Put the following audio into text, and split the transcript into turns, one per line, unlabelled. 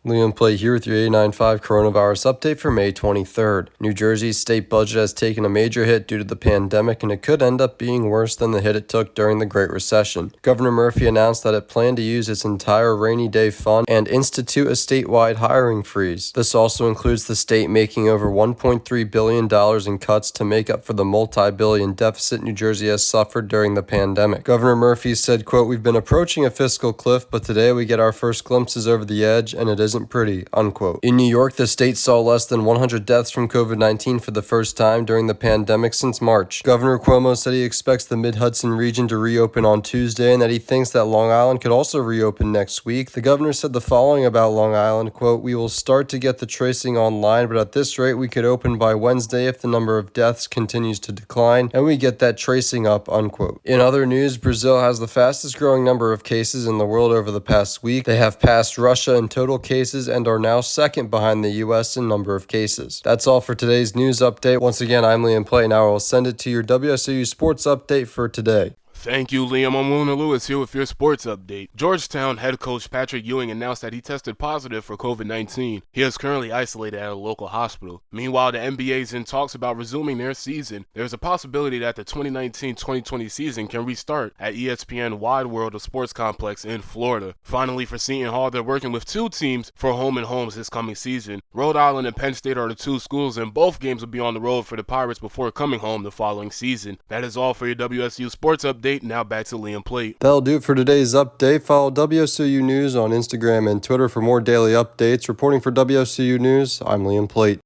Liam Play here with your 895 coronavirus update for May 23rd. New Jersey's state budget has taken a major hit due to the pandemic, and it could end up being worse than the hit it took during the Great Recession. Governor Murphy announced that it planned to use its entire rainy day fund and institute a statewide hiring freeze. This also includes the state making over $1.3 billion in cuts to make up for the multi-billion deficit New Jersey has suffered during the pandemic. Governor Murphy said, quote, "We've been approaching a fiscal cliff, but today we get our first glimpses over the edge, and it isn't pretty," unquote. In New York, the state saw less than 100 deaths from COVID-19 for the first time during the pandemic since March. Governor Cuomo said he expects the Mid-Hudson region to reopen on Tuesday and that he thinks that Long Island could also reopen next week. The governor said the following about Long Island, quote, "We will start to get the tracing online, but at this rate we could open by Wednesday if the number of deaths continues to decline and we get that tracing up," unquote. In other news, Brazil has the fastest growing number of cases in the world over the past week. They have passed Russia in total cases and are now second behind the U.S. in number of cases. That's all for today's news update. Once again, I'm Liam Play. Now I will send it to your WSOU sports update for today.
Thank you, Liam. I'm Wilnir Louis here with your sports update. Georgetown head coach Patrick Ewing announced that he tested positive for COVID-19. He is currently isolated at a local hospital. Meanwhile, the NBA is in talks about resuming their season. There's a possibility that the 2019-2020 season can restart at ESPN Wide World of Sports Complex in Florida. Finally, for Seton Hall, they're working with two teams for home and homes this coming season. Rhode Island and Penn State are the two schools, and both games will be on the road for the Pirates before coming home the following season. That is all for your WSU sports update. Now back to Liam Plate.
That'll do it for today's update. Follow WSOU News on Instagram and Twitter for more daily updates. Reporting for WSOU News, I'm Liam Plate.